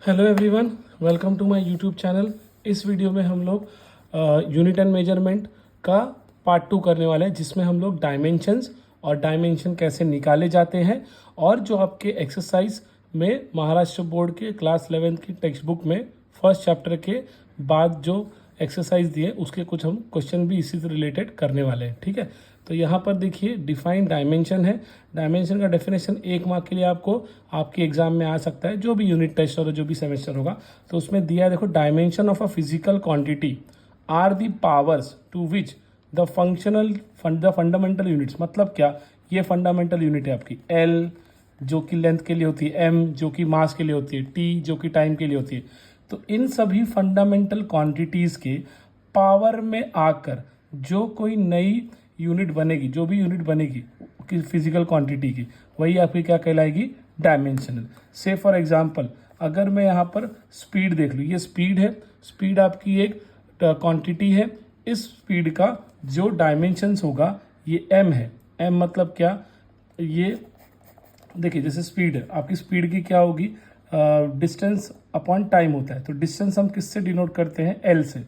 Hello everyone, welcome to my YouTube channel. इस वीडियो में हम लोग यूनिट एंड मेजरमेंट का पार्ट 2 करने वाले हैं, जिसमें हम लोग डायमेंशंस और डायमेंशन कैसे निकाले जाते हैं और जो आपके एक्सरसाइज में महाराष्ट्र बोर्ड के क्लास 11th की टेक्स्ट बुक में फर्स्ट चैप्टर के बाद जो एक्सरसाइज दिए उसके कुछ हम क्वेश्चन भी इसी से रिलेटेड करने वाले हैं। ठीक है, तो यहाँ पर देखिए डिफाइन डायमेंशन है। डायमेंशन का डेफिनेशन 1 मार्क के लिए आपको आपके एग्जाम में आ सकता है, जो भी यूनिट टेस्ट और जो भी सेमेस्टर होगा। तो उसमें दिया है, देखो, dimension of a physical quantity are the powers to which the fundamental units. मतलब क्या, ये फंडामेंटल यूनिट है आपकी एल जो कि लेंथ के लिए होती है, एम जो कि मास के लिए होती है, टी जो कि टाइम के लिए होती है। तो इन सभी फंडामेंटल क्वांटिटीज़ के पावर में आकर जो कोई नई यूनिट बनेगी, जो भी यूनिट बनेगी फिजिकल क्वांटिटी की, वही आपकी क्या कहलाएगी, डायमेंशनल। से फॉर एग्जांपल अगर मैं यहाँ पर स्पीड देख लूँ, ये स्पीड है, स्पीड आपकी एक क्वांटिटी है। इस स्पीड का जो डायमेंशंस होगा ये एम है। एम मतलब क्या, ये देखिए जैसे स्पीड है, आपकी स्पीड की क्या होगी, डिस्टेंस अपॉन टाइम होता है। तो डिस्टेंस हम किससे डिनोट करते हैं, एल से।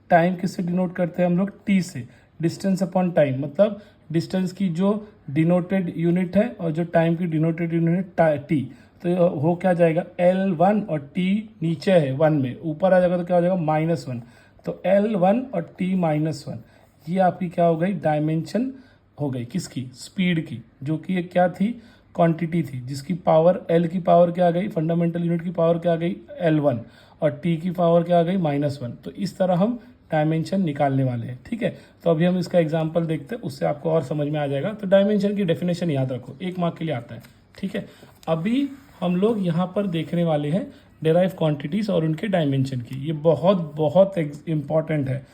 टाइम किससे डिनोट करते हैं हम लोग, टी से। डिस्टेंस अपॉन टाइम मतलब डिस्टेंस की जो डिनोटेड यूनिट है और जो टाइम की डिनोटेड यूनिट है टी। तो हो क्या जाएगा, L1 और T नीचे है 1 में, ऊपर आ जाएगा तो क्या हो जाएगा, -1। तो L1 और T -1 ये आपकी क्या हो गई, डायमेंशन हो गई किसकी, स्पीड की, जो कि ये क्या थी, क्वांटिटी थी, जिसकी पावर L की पावर क्या आ गई, फंडामेंटल यूनिट की पावर क्या आ गई, L1 और T की पावर क्या आ गई, -1। तो इस तरह हम डायमेंशन निकालने वाले हैं। ठीक है, तो अभी हम इसका एग्जांपल देखते हैं, उससे आपको और समझ में आ जाएगा। तो डायमेंशन की डेफिनेशन याद रखो, 1 मार्क के लिए आता है। ठीक है, अभी हम लोग यहाँ पर देखने वाले हैं डेराइव क्वांटिटीज और उनके डायमेंशन की। ये बहुत बहुत इंपॉर्टेंट है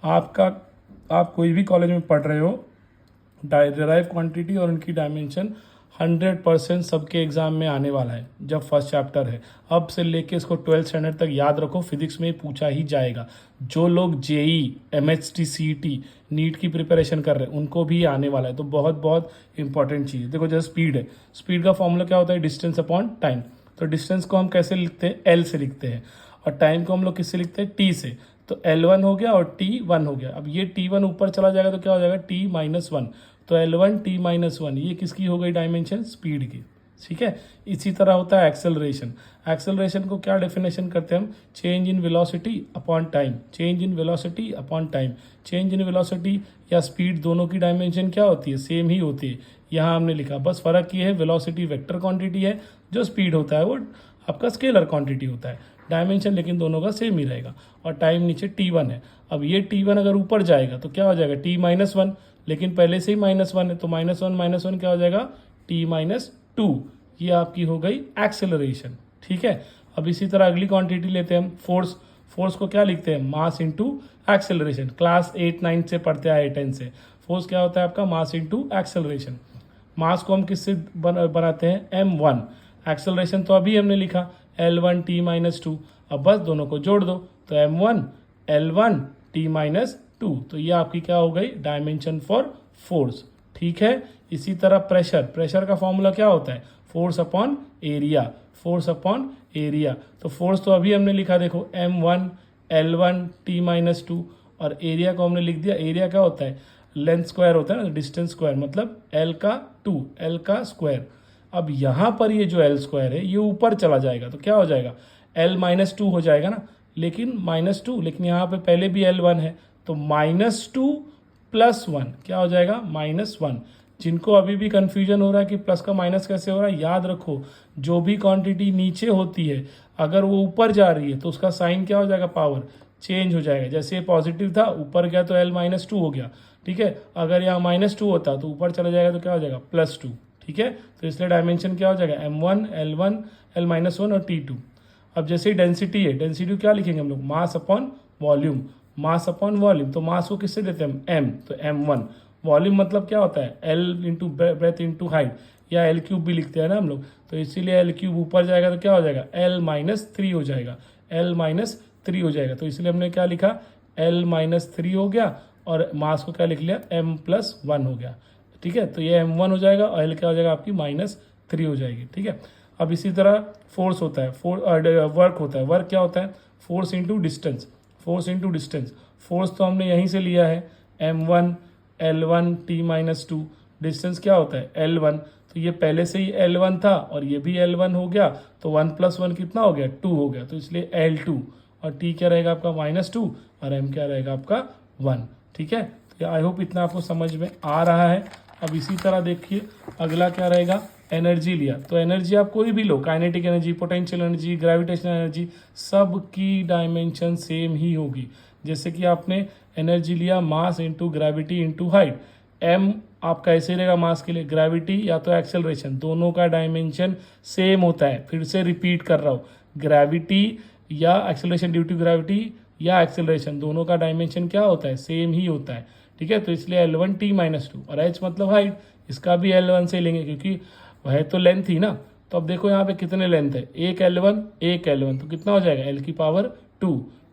आपका। आप कोई भी कॉलेज में पढ़ रहे हो, डेराइव क्वांटिटी और उनकी डायमेंशन 100% सबके एग्जाम में आने वाला है जब फर्स्ट चैप्टर है। अब से लेके इसको 12th स्टैंडर्ड तक याद रखो, फिजिक्स में पूछा ही जाएगा। जो लोग जेई, एमएचटी, सीईटी, नीट की प्रिपरेशन कर रहे हैं उनको भी आने वाला है। तो बहुत बहुत इंपॉर्टेंट चीज़ है। देखो जैसे स्पीड है, स्पीड का फॉर्मूला क्या होता है, डिस्टेंस अपॉन टाइम। तो डिस्टेंस को हम कैसे लिखते हैं, एल से लिखते हैं, और टाइम को हम लोग किससे लिखते हैं, टी से। तो L1 हो गया और T1 हो गया। अब ये T1 ऊपर चला जाएगा तो क्या हो जाएगा, T-1। तो L1 T-1 ये किसकी हो गई, डायमेंशन, स्पीड की। ठीक है, इसी तरह होता है एक्सेलरेशन। एक्सेलरेशन को क्या डेफिनेशन करते हैं हम, change in velocity upon time. Change in velocity upon time. Change in velocity या स्पीड दोनों की डायमेंशन क्या होती है, सेम ही होती है। यहाँ हमने लिखा, बस फर्क ये है, वेलोसिटी वेक्टर क्वांटिटी है, जो स्पीड होता है वो आपका स्केलर क्वांटिटी होता है। डायमेंशन लेकिन दोनों का सेम ही रहेगा। और टाइम नीचे T1 है। अब ये T1 अगर ऊपर जाएगा तो क्या हो जाएगा, T-1, लेकिन पहले से ही -1 है, तो -1 क्या हो जाएगा, T-2। ये आपकी हो गई एक्सेलरेशन। ठीक है, अब इसी तरह अगली क्वांटिटी लेते हैं हम, फोर्स। फोर्स को क्या लिखते हैं, मास इंटू एक्सेलरेशन। क्लास 8-9 से पढ़ते आए, 10 से। फोर्स क्या होता है आपका, मास इंटू एक्सेलरेशन। मास को हम किससे बनाते हैं, m1। एक्सेलरेशन तो अभी हमने लिखा L1 T-2। अब बस दोनों को जोड़ दो तो m1 L1 T-2। तो ये आपकी क्या हो गई, डायमेंशन फॉर फोर्स। ठीक है, इसी तरह प्रेशर। प्रेशर का फॉर्मूला क्या होता है, force upon area. Force upon area. तो फोर्स तो अभी हमने लिखा, देखो m1 L1 T-2, और एरिया को हमने लिख दिया। एरिया क्या होता है, लेंथ स्क्वायर होता है ना, डिस्टेंस स्क्वायर, मतलब L का 2, L का स्क्वायर। अब यहाँ पर ये जो L² है ये ऊपर चला जाएगा तो क्या हो जाएगा, L-2 हो जाएगा ना, लेकिन -2, लेकिन यहाँ पे पहले भी L1 है, तो -2 + 1 क्या हो जाएगा, -1। जिनको अभी भी कन्फ्यूजन हो रहा है कि प्लस का माइनस कैसे हो रहा है, याद रखो, जो भी क्वांटिटी नीचे होती है अगर वो ऊपर जा रही है तो उसका साइन क्या हो जाएगा, पावर चेंज हो जाएगा। जैसे ये पॉजिटिव था, ऊपर गया तो L-2 हो गया। ठीक है, अगर यहाँ -2 होता तो ऊपर चला जाएगा तो क्या हो जाएगा, +2। ठीक है, तो इसलिए डायमेंशन क्या हो जाएगा, m1 L1 L-1 और T2। अब जैसे ही डेंसिटी है, डेंसिटी क्या लिखेंगे हम लोग, mass upon volume. Mass upon volume, तो मास को किससे देते हैं हम, m, तो m1। वॉल्यूम मतलब क्या होता है, L into breadth into height, या L³ भी लिखते हैं ना हम लोग। तो इसीलिए L³ ऊपर जाएगा तो क्या हो जाएगा, L-3 हो जाएगा। L-3 हो जाएगा, तो इसलिए हमने क्या लिखा, L-3 हो गया, और मास को क्या लिख लिया, m+1 हो गया। ठीक है, तो ये m1 हो जाएगा और L क्या हो जाएगा आपकी, -3 हो जाएगी। ठीक है, अब इसी तरह फोर्स होता है, वर्क होता है, वर्क क्या होता है, force into distance, force into distance. Force तो हमने यहीं से लिया है, m1 L1 T-2, डिस्टेंस क्या होता है L1, तो ये पहले से ही L1 था और ये भी L1 हो गया, तो 1 + 1 कितना हो गया, 2 हो गया, तो इसलिए L2, और T क्या रहेगा आपका -2, और M क्या रहेगा आपका 1। ठीक है, तो आई होप इतना आपको समझ में आ रहा है। अब इसी तरह देखिए अगला क्या रहेगा, एनर्जी लिया, तो एनर्जी आप कोई भी लो, kinetic energy, potential energy, gravitational energy, सब की डायमेंशन सेम ही होगी। जैसे कि आपने एनर्जी लिया mass into gravity into height, m आपका ऐसे रहेगा मास के लिए, ग्रेविटी या तो एक्सेलरेशन, दोनों का डायमेंशन सेम होता है। फिर से रिपीट कर रहा हूँ, ग्रेविटी या एक्सेलरेशन ड्यू टू ग्रेविटी या एक्सेलरेशन, दोनों का डायमेंशन क्या होता है, सेम ही होता है। ठीक है, तो इसलिए L1 T-2, और H मतलब हाइट, इसका भी L1 से लेंगे क्योंकि वह तो लेंथ ही ना। तो अब देखो यहाँ पे कितने लेंथ है, एक L1 एक L1, तो कितना हो जाएगा L⁻²,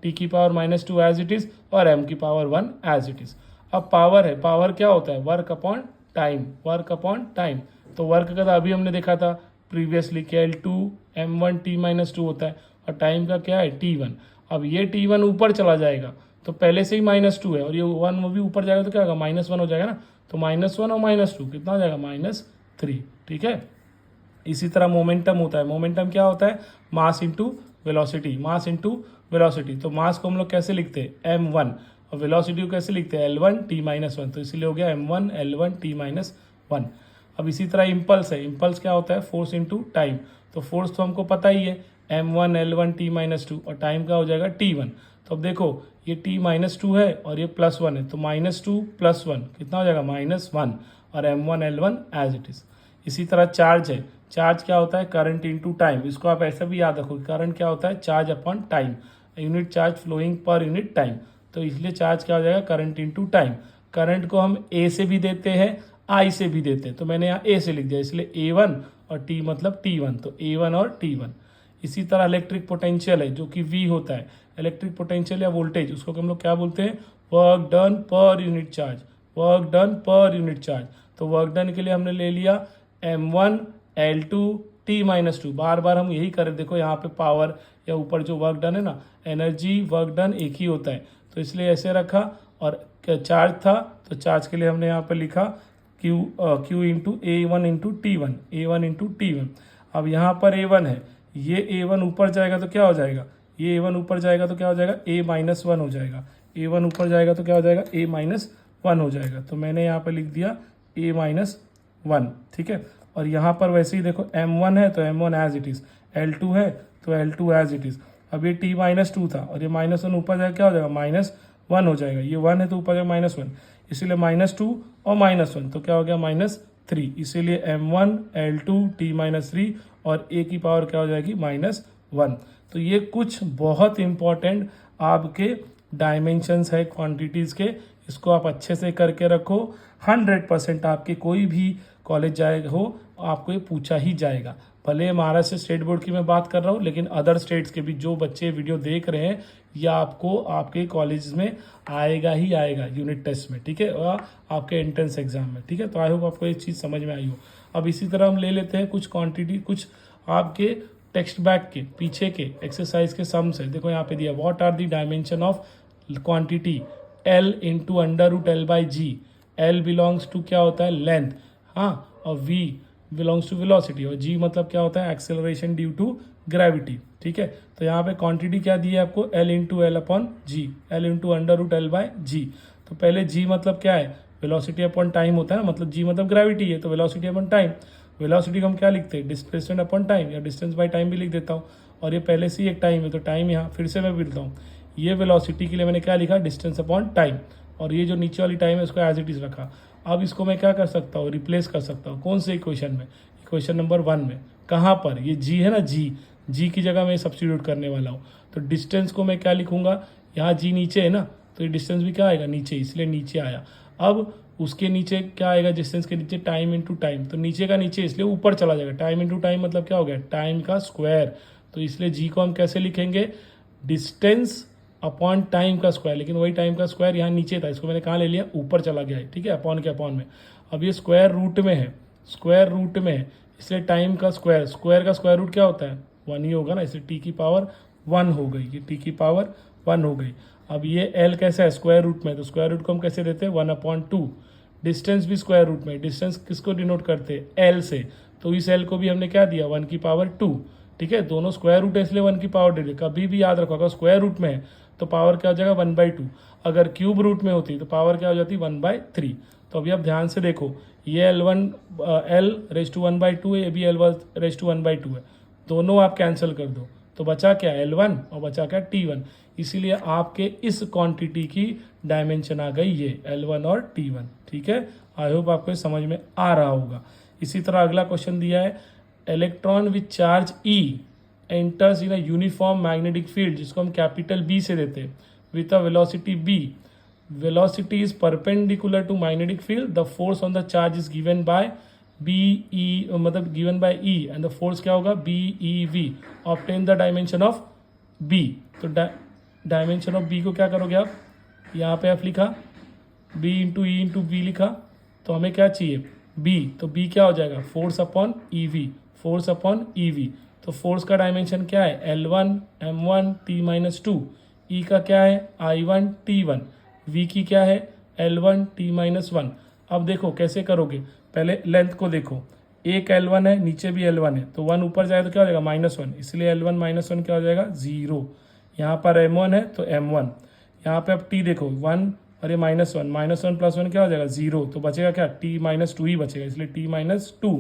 T⁻² as it is, और M⁻1 एज इट इज। अब पावर है, पावर क्या होता है, work upon time, work upon time. तो वर्क का तो अभी हमने देखा था प्रीवियसली कि L2 M1 T-2 होता है, और टाइम का क्या है T1। अब ये T1 ऊपर चला जाएगा, तो पहले से ही -2 है, और ये 1 वो भी ऊपर जाएगा तो क्या होगा, -1 हो जाएगा ना, तो -1 और -2 कितना हो जाएगा, -3। ठीक है, इसी तरह मोमेंटम होता है, मोमेंटम क्या होता है, mass into velocity, mass into velocity. तो मास को हम लोग कैसे लिखते हैं, m1, और वेलोसिटी को कैसे लिखते हैं, L1 T-1, तो इसीलिए हो गया m1 L1 T-1। अब इसी तरह इम्पल्स है, इम्पल्स क्या होता है, फोर्स इंटू टाइम। तो फोर्स तो हमको पता ही है, m1 L1 T-2, और टाइम का हो जाएगा T1। तो अब देखो ये T-2 है और ये +1 है, तो -2 + 1 कितना हो जाएगा, -1, और m1 L1 as it is. इसी तरह चार्ज है, चार्ज क्या होता है, करंट इंटू टाइम। इसको आप ऐसा भी याद रखो, करंट क्या होता है, charge upon time, unit charge flowing per unit time. तो इसलिए चार्ज क्या हो जाएगा, करंट इंटू टाइम। करंट को हम ए से भी देते हैं, आई से भी देते हैं, तो मैंने यहाँ ए से लिख दिया, इसलिए A1, और टी मतलब T1, तो A1 और T1। इसी तरह इलेक्ट्रिक पोटेंशियल है जो कि V होता है, इलेक्ट्रिक पोटेंशियल या वोल्टेज, उसको हम लोग क्या बोलते हैं, work done per unit charge, work done per unit charge. तो वर्क डन के लिए हमने ले लिया m1 L2 T-2, बार बार हम यही करें, देखो यहाँ पे पावर या ऊपर जो वर्क डन है ना, एनर्जी वर्क डन एक ही होता है, तो इसलिए ऐसे रखा। और चार्ज था तो चार्ज के लिए हमने यहाँ पे लिखा Q into A1 into T1, A1 into T1। अब यहाँ पर A1 है, ये A1 ऊपर जाएगा तो क्या हो जाएगा, ये A1 ऊपर जाएगा तो क्या हो जाएगा, A-1 हो जाएगा, A1 ऊपर जाएगा तो क्या हो जाएगा, A-1 हो जाएगा। तो मैंने यहाँ पे लिख दिया A-1। ठीक है, और यहाँ पर वैसे ही देखो M1 है तो M1 as it is, L2 है तो L2 एज इट इज़। अब ये T-2 था और ये -1 ऊपर जाएगा, क्या हो जाएगा, -1 हो जाएगा, ये 1 है तो ऊपर जाएगा -1, इसीलिए -2 और -1, तो क्या हो गया, -3, इसीलिए M1 L2 T-3, और A की पावर क्या हो जाएगी, -1। तो ये कुछ बहुत इंपॉर्टेंट आपके डायमेंशंस है क्वांटिटीज़ के, इसको आप अच्छे से करके रखो। 100% आपके कोई भी कॉलेज जाएगा हो आपको ये पूछा ही जाएगा। भले महाराष्ट्र स्टेट बोर्ड की मैं बात कर रहा हूँ, लेकिन अदर स्टेट्स के भी जो बच्चे वीडियो देख रहे हैं, या आपको आपके कॉलेज में आएगा ही आएगा यूनिट टेस्ट में, ठीक है, और आपके एंट्रेंस एग्जाम में। ठीक है, तो आई होप आपको ये चीज़ समझ में आई हो। अब इसी तरह हम ले लेते हैं कुछ क्वांटिटी, कुछ आपके टेक्स्ट बैक के पीछे के एक्सरसाइज के सम्स है। देखो यहाँ पे दिया, what are the dimension of quantity L into √L/g। L belongs to क्या होता है, लेंथ, हाँ, और V बिलोंग्स टू वेलोसिटी, और G मतलब क्या होता है, एक्सेलरेशन ड्यू टू ग्रेविटी। ठीक है, तो यहाँ पे क्वांटिटी क्या दी है आपको, L इंटू L अपॉन जी, L इंटू √L/g। तो पहले G मतलब क्या है, वेलोसिटी अपॉन टाइम होता है ना, मतलब G मतलब ग्रेविटी है, तो वेलोसिटी अपॉन टाइम। वेलोसिटी को हम क्या लिखते हैं, डिस्प्लेसमेंट अपॉन टाइम, या डिस्टेंस बाय टाइम भी लिख देता हूँ, और ये पहले से ही एक टाइम है तो टाइम यहाँ फिर से मैं लिखता हूँ। ये वेलोसिटी के लिए मैंने क्या लिखा, डिस्टेंस अपॉन टाइम, और ये जो नीचे वाली टाइम है उसको एज इट इज रखा। अब इसको मैं क्या कर सकता हूँ, रिप्लेस कर सकता हूँ, कौन से इक्वेशन में, इक्वेशन नंबर 1 में। कहाँ पर, ये G है ना, G की जगह मैं सब्स्टिट्यूट करने वाला हूँ। तो डिस्टेंस को मैं क्या लिखूंगा, यहाँ G नीचे है ना, तो ये डिस्टेंस भी क्या आएगा, नीचे, इसलिए नीचे आया। अब उसके नीचे क्या आएगा, डिस्टेंस के नीचे टाइम इंटू टाइम, तो नीचे का नीचे इसलिए ऊपर चला जाएगा, टाइम इंटू टाइम मतलब क्या हो गया, टाइम का स्क्वायर। तो इसलिए G को हम कैसे लिखेंगे, डिस्टेंस अपॉन टाइम का स्क्वायर, लेकिन वही टाइम का स्क्वायर यहाँ नीचे था, इसको मैंने कहाँ ले लिया, ऊपर चला गया है। ठीक है, अपॉन के अपॉन में। अब ये स्क्वायर रूट में है, स्क्वायर रूट में है, इसलिए टाइम का स्क्वायर का स्क्वायर रूट क्या होता है 1 ही होगा ना, इसलिए टी की पावर 1 हो गई, ये टी की पावर 1 हो गई। अब ये एल कैसा है स्क्वायर रूट में, तो स्क्वायर रूट को हम कैसे देते हैं 1/2। डिस्टेंस भी स्क्वायर रूट में, डिस्टेंस किसको डिनोट करते हैं एल से, तो इस एल को भी हमने क्या दिया 1 की पावर 2। ठीक है, दोनों स्क्वायर रूट है इसलिए 1 की पावर दे दिया। कभी भी याद रखो अगर स्क्वायर रूट में है तो पावर क्या हो जाएगा 1/2, अगर क्यूब रूट में होती तो पावर क्या हो जाती 1/3। तो अभी आप ध्यान से देखो, ये L1 एल रेज टू 1/2 है, ये भी L1 रेज टू 1/2 है, दोनों आप कैंसिल कर दो तो बचा क्या L1 और बचा क्या T1। इसीलिए आपके इस क्वांटिटी की डायमेंशन आ गई ये L1 और T1। ठीक है, आई होप आपको समझ में आ रहा होगा। इसी तरह अगला क्वेश्चन दिया है, electron with charge E enters in a uniform magnetic field, जिसको हम कैपिटल B से देते हैं, with a velocity B, velocity is perpendicular to magnetic field, the force on the charge is given by BE, मतलब given by E and the force क्या होगा BeV, obtain the dimension of B। तो dimension of B को क्या करोगे आप, यहाँ पे आप लिखा B into E into B लिखा, तो हमें क्या चाहिए B, तो B क्या हो जाएगा force upon EV, force upon EV। तो फोर्स का डायमेंशन क्या है L1 M1 T-2, E का क्या है I1 T1, V की क्या है L1 T-1। अब देखो कैसे करोगे, पहले लेंथ को देखो, एक L1 है नीचे भी L1 है, तो 1 ऊपर जाए तो क्या हो जाएगा -1, इसलिए L1 -1 क्या हो जाएगा 0। यहाँ पर M1 है तो M1, यहाँ पे अब T देखो 1 और ये -1 + 1 क्या हो जाएगा 0, तो बचेगा क्या T-2 ही बचेगा, इसलिए T-2।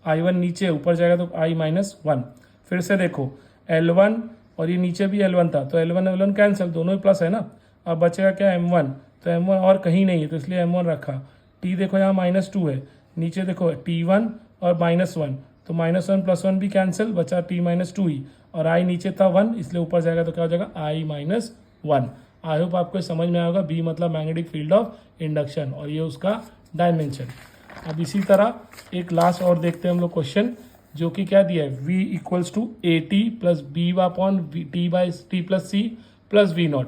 I1 नीचे ऊपर जाएगा तो I-1। फिर से देखो L1 और ये नीचे भी L1 था, तो L1 कैंसिल, दोनों ही प्लस है ना। अब बचेगा क्या M1, तो M1 और कहीं नहीं है तो इसलिए M1 रखा। T देखो यहाँ -2 है, नीचे देखो T1 और -1, तो -1 + 1 भी कैंसिल, बचा T-2 ही, और I नीचे था 1 इसलिए ऊपर जाएगा तो क्या हो जाएगा I-1। आई होप आपको समझ में आएगा, B मतलब मैग्नेटिक फील्ड ऑफ इंडक्शन और ये उसका डायमेंशन। अब इसी तरह एक लास्ट और देखते हैं हम लोग क्वेश्चन, जो कि क्या दिया है V = AT + B/T/C + V0।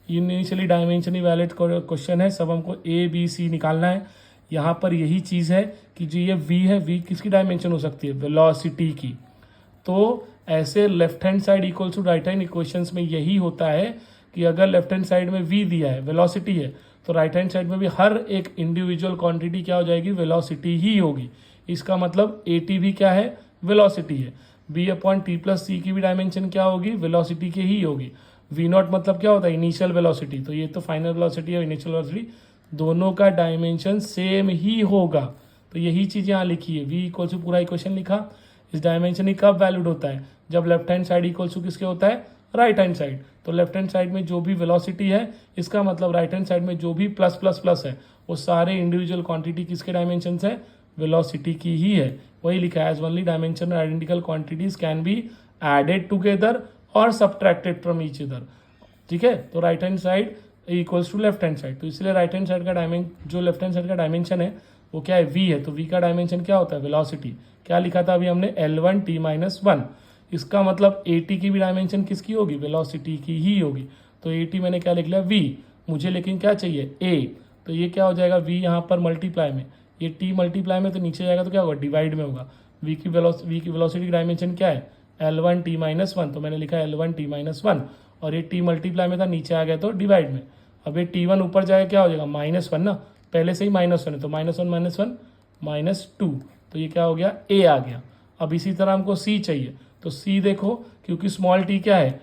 Initially dimensionally valid question है, सब हमको A B C निकालना है। यहाँ पर यही चीज़ है कि जो ये V है, V किसकी डायमेंशन हो सकती है वेलोसिटी की। तो ऐसे left hand side = right hand equations में यही होता है कि अगर लेफ्ट हैंड साइड में V दिया है वेलोसिटी है, तो राइट हैंड साइड में भी हर एक इंडिविजुअल क्वांटिटी क्या हो जाएगी वेलोसिटी ही होगी। इसका मतलब AT भी क्या है वेलोसिटी है, B/T+C की भी डायमेंशन क्या होगी वेलोसिटी की ही होगी। V0 मतलब क्या होता है इनिशियल वेलोसिटी, तो ये तो फाइनल वेलोसिटी और इनिशियल वेलोसिटी दोनों का डायमेंशन सेम ही होगा। तो यही चीज़ यहाँ लिखी है, V = पूरा इक्वेशन लिखा। इस डायमेंशन ही कब वैलिड होता है, जब लेफ्ट हैंड साइड = किसके होता है राइट हैंड साइड। तो लेफ्ट हैंड साइड में जो भी वेलोसिटी है, इसका मतलब राइट हैंड साइड में जो भी प्लस है वो सारे इंडिविजुअल क्वांटिटी किसके डायमेंशन है वेलोसिटी की ही है। वही लिखा है, as only dimension identical quantities can be added together और सब्ट्रैक्टेड फ्रॉम ईच अदर। ठीक है, तो right hand side = left hand side, तो इसलिए राइट हैंड साइड का जो लेफ्ट हैंड साइड का डायमेंशन है वो क्या है V है, तो V का डायमेंशन क्या होता है वेलोसिटी। क्या लिखा था अभी हमने L1 T-1, इसका मतलब AT की भी डायमेंशन किसकी होगी वेलोसिटी की ही होगी। तो AT मैंने क्या लिख लिया V, मुझे लेकिन क्या चाहिए A, तो ये क्या हो जाएगा V यहाँ पर मल्टीप्लाई में, ये T मल्टीप्लाई में, तो नीचे जाएगा तो क्या होगा डिवाइड में होगा। V की वेलोसिटी की डायमेंशन क्या है L1 T-1, तो मैंने लिखा L1 T-1, और ये T मल्टीप्लाई में था नीचे आ गया तो डिवाइड में। अब ये T1 ऊपर जाएगा क्या हो जाएगा -1 ना, पहले से ही -1 है तो -1 -2, तो ये क्या हो गया A आ गया। अब इसी तरह हमको C चाहिए, तो C देखो क्योंकि स्मॉल t क्या है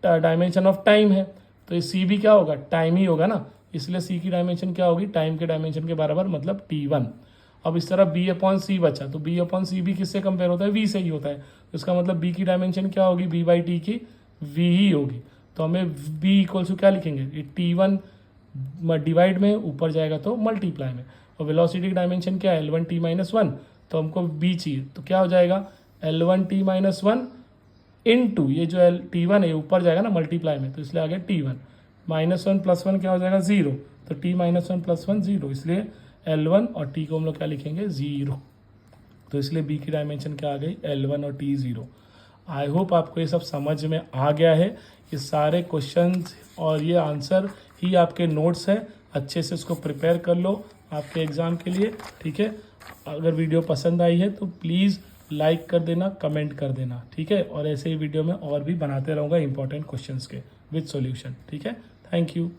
डायमेंशन ऑफ टाइम है, तो ये C भी क्या होगा टाइम ही होगा ना, इसलिए C की डायमेंशन क्या होगी टाइम के डायमेंशन के बराबर, मतलब T1। अब इस तरह B/C बचा, तो B/C भी किससे कंपेयर होता है V से ही होता है, तो इसका मतलब B की डायमेंशन क्या होगी B/T की V ही होगी। तो हमें B = क्या लिखेंगे, ये T1 डिवाइड में ऊपर जाएगा तो मल्टीप्लाई में, और वेलोसिटी की डायमेंशन क्या है L1 T-1, तो हमको B चाहिए, तो क्या हो जाएगा L1 T-1 इंटू ये जो T1 है ऊपर जाएगा ना मल्टीप्लाई में, तो इसलिए आ गया T1 -1 + 1 क्या हो जाएगा 0, तो T-1 + 1 0, इसलिए L1 और T को हम लोग क्या लिखेंगे 0, तो इसलिए B की डायमेंशन क्या आ गई L1 और T 0। आई होप आपको ये सब समझ में आ गया है। ये सारे क्वेश्चंस और ये आंसर ही आपके नोट्स हैं, अच्छे से इसको प्रिपेयर कर लो आपके एग्ज़ाम के लिए। ठीक है, अगर वीडियो पसंद आई है तो प्लीज़ लाइक कर देना, कमेंट कर देना, ठीक है। और ऐसे ही वीडियो में और भी बनाते रहूँगा इंपॉर्टेंट क्वेश्चंस के विद सॉल्यूशन, ठीक है। Thank you.